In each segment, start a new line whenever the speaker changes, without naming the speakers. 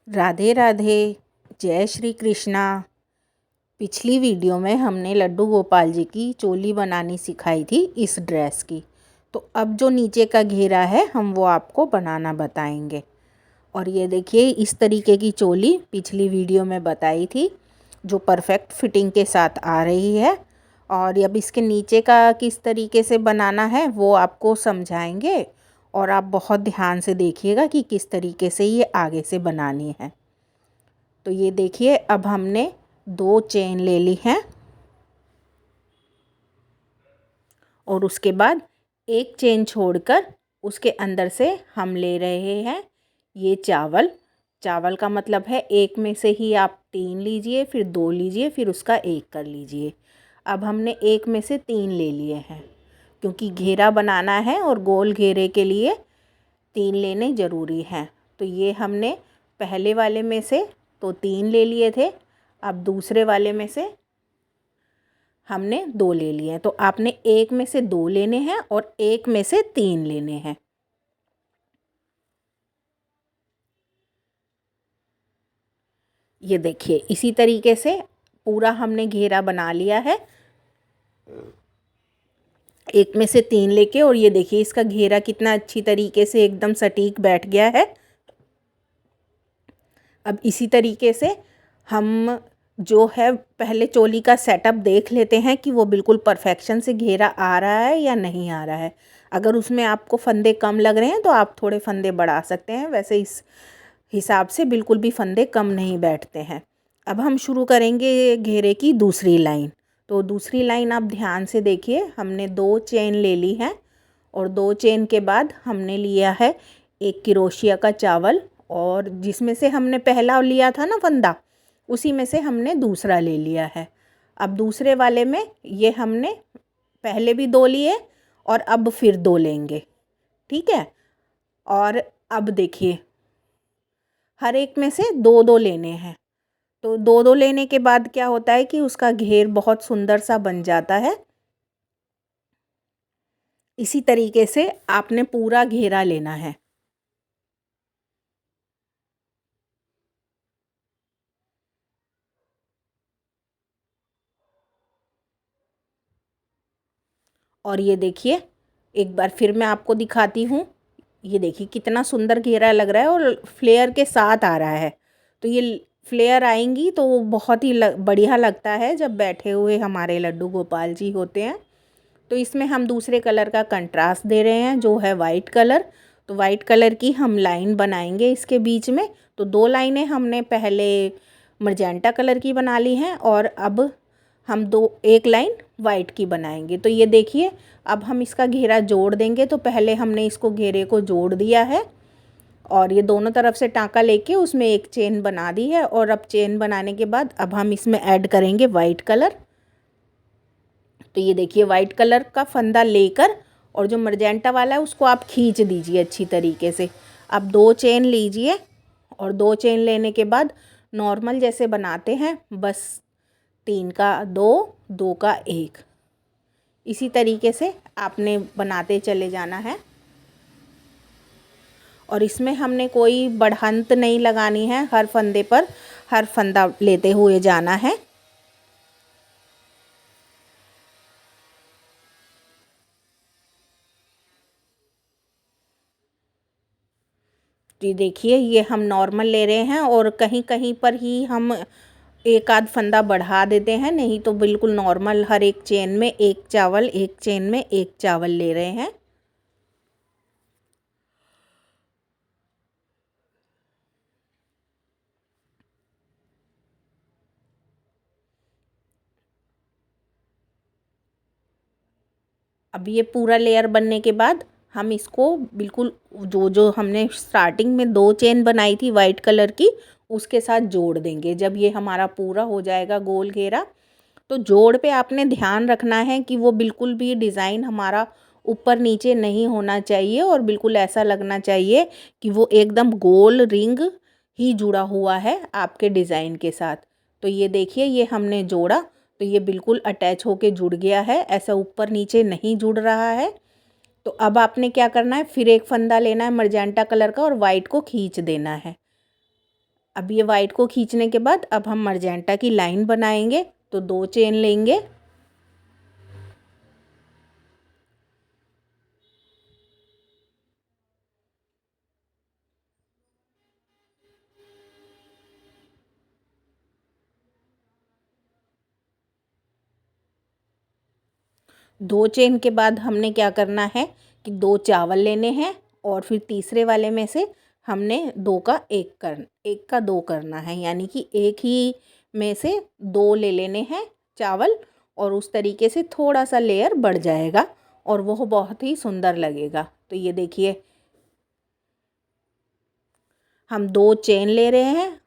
राधे राधे। जय श्री कृष्णा। पिछली वीडियो में हमने लड्डू गोपाल जी की चोली बनानी सिखाई थी इस ड्रेस की। तो अब जो नीचे का घेरा है हम वो आपको बनाना बताएंगे। और ये देखिए, इस तरीके की चोली पिछली वीडियो में बताई थी जो परफेक्ट फिटिंग के साथ आ रही है। और अब इसके नीचे का किस तरीके से बनाना है वो आपको समझाएंगे। और आप बहुत ध्यान से देखिएगा कि किस तरीके से ये आगे से बनानी है। तो ये देखिए, अब हमने 2 चेन ले ली हैं और उसके बाद एक चेन छोड़कर उसके अंदर से हम ले रहे हैं ये चावल। चावल का मतलब है एक में से ही आप 3 लीजिए, फिर 2 लीजिए, फिर उसका एक कर लीजिए। अब हमने एक में से 3 ले लिए हैं क्योंकि घेरा बनाना है और गोल घेरे के लिए 3 लेने ज़रूरी हैं। तो ये हमने पहले वाले में से तो 3 ले लिए थे, अब दूसरे वाले में से हमने 2 ले लिए हैं। तो आपने एक में से 2 लेने हैं और एक में से 3 लेने हैं। ये देखिए, इसी तरीके से पूरा हमने घेरा बना लिया है एक में से 3 लेके। और ये देखिए, इसका घेरा कितना अच्छी तरीके से एकदम सटीक बैठ गया है। अब इसी तरीके से हम जो है पहले चोली का सेटअप देख लेते हैं कि वो बिल्कुल परफेक्शन से घेरा आ रहा है या नहीं आ रहा है। अगर उसमें आपको फंदे कम लग रहे हैं तो आप थोड़े फंदे बढ़ा सकते हैं, वैसे इस हिसाब से बिल्कुल भी फंदे कम नहीं बैठते हैं। अब हम शुरू करेंगे घेरे की दूसरी लाइन। तो दूसरी लाइन आप ध्यान से देखिए, हमने 2 चेन ले ली है और 2 चेन के बाद हमने लिया है एक क्रोशिया का चावल, और जिसमें से हमने पहला लिया था ना फंदा, उसी में से हमने दूसरा ले लिया है। अब दूसरे वाले में ये हमने पहले भी 2 लिए और अब फिर 2 लेंगे, ठीक है। और अब देखिए, हर एक में से 2-2 लेने हैं। तो 2-2 लेने के बाद क्या होता है कि उसका घेर बहुत सुंदर सा बन जाता है। इसी तरीके से आपने पूरा घेरा लेना है। और ये देखिए, एक बार फिर मैं आपको दिखाती हूँ। ये देखिए कितना सुंदर घेरा लग रहा है और फ्लेयर के साथ आ रहा है। तो ये फ्लेयर आएंगी तो वो बहुत ही बढ़िया लगता है जब बैठे हुए हमारे लड्डू गोपाल जी होते हैं। तो इसमें हम दूसरे कलर का कंट्रास्ट दे रहे हैं जो है वाइट कलर। तो वाइट कलर की हम लाइन बनाएंगे इसके बीच में। तो 2 लाइनें हमने पहले मजेंटा कलर की बना ली हैं और अब हम एक लाइन वाइट की बनाएंगे। तो ये देखिए, अब हम इसका घेरा जोड़ देंगे। तो पहले हमने इसको घेरे को जोड़ दिया है और ये दोनों तरफ से टाँका लेके उसमें एक चेन बना दी है। और अब चेन बनाने के बाद अब हम इसमें ऐड करेंगे वाइट कलर। तो ये देखिए, वाइट कलर का फंदा लेकर और जो मरजेंटा वाला है उसको आप खींच दीजिए अच्छी तरीके से। अब 2 चेन लीजिए और 2 चेन लेने के बाद नॉर्मल जैसे बनाते हैं, बस 3 का 2, 2 का 1, इसी तरीके से आपने बनाते चले जाना है। और इसमें हमने कोई बढ़ंत नहीं लगानी है, हर फंदे पर हर फंदा लेते हुए जाना है। ये देखिए, ये हम नॉर्मल ले रहे हैं और कहीं कहीं पर ही हम एक आध फंदा बढ़ा देते हैं, नहीं तो बिल्कुल नॉर्मल हर एक चेन में एक चावल, एक चेन में एक चावल ले रहे हैं। अब ये पूरा लेयर बनने के बाद हम इसको बिल्कुल जो जो हमने स्टार्टिंग में 2 चेन बनाई थी वाइट कलर की उसके साथ जोड़ देंगे। जब ये हमारा पूरा हो जाएगा गोल घेरा, तो जोड़ पे आपने ध्यान रखना है कि वो बिल्कुल भी डिज़ाइन हमारा ऊपर नीचे नहीं होना चाहिए और बिल्कुल ऐसा लगना चाहिए कि वो एकदम गोल रिंग ही जुड़ा हुआ है आपके डिज़ाइन के साथ। तो ये देखिए, ये हमने जोड़ा तो ये बिल्कुल अटैच होके जुड़ गया है, ऐसा ऊपर नीचे नहीं जुड़ रहा है। तो अब आपने क्या करना है, फिर एक फंदा लेना है मरजेंटा कलर का और वाइट को खींच देना है। अब ये वाइट को खींचने के बाद अब हम मर्जेंटा की लाइन बनाएंगे। तो 2 चेन लेंगे, दो चेन के बाद हमने क्या करना है कि 2 चावल लेने हैं और फिर तीसरे वाले में से हमने 2 का 1 का 2 करना है, यानी कि एक ही में से 2 ले लेने हैं चावल, और उस तरीके से थोड़ा सा लेयर बढ़ जाएगा और वह बहुत ही सुंदर लगेगा। तो ये देखिए, हम 2 चेन ले रहे हैं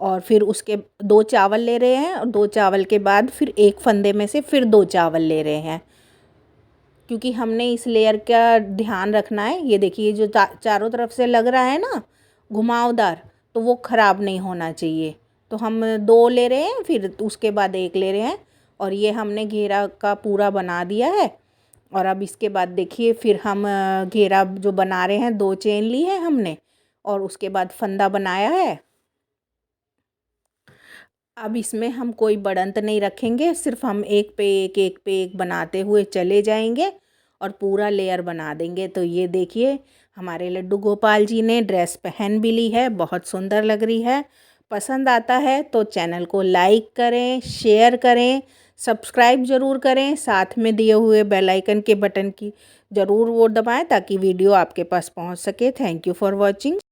और फिर उसके 2 चावल ले रहे हैं, और 2 चावल के बाद फिर एक फंदे में से फिर 2 चावल ले रहे हैं, क्योंकि हमने इस लेयर का ध्यान रखना है। ये देखिए, जो चारों तरफ से लग रहा है ना घुमावदार, तो वो ख़राब नहीं होना चाहिए। तो हम 2 ले रहे हैं, फिर उसके बाद 1 ले रहे हैं, और ये हमने घेरा का पूरा बना दिया है। और अब इसके बाद देखिए, फिर हम घेरा जो बना रहे हैं, 2 चेन ली है हमने और उसके बाद फंदा बनाया है। अब इसमें हम कोई बढ़ंत नहीं रखेंगे, सिर्फ हम एक पे एक बनाते हुए चले जाएंगे और पूरा लेयर बना देंगे। तो ये देखिए, हमारे लड्डू गोपाल जी ने ड्रेस पहन भी ली है, बहुत सुंदर लग रही है। पसंद आता है तो चैनल को लाइक करें, शेयर करें, सब्सक्राइब ज़रूर करें, साथ में दिए हुए बेल आइकन के बटन की ज़रूर वो दबाएं ताकि वीडियो आपके पास पहुंच सके। Thank you for watching.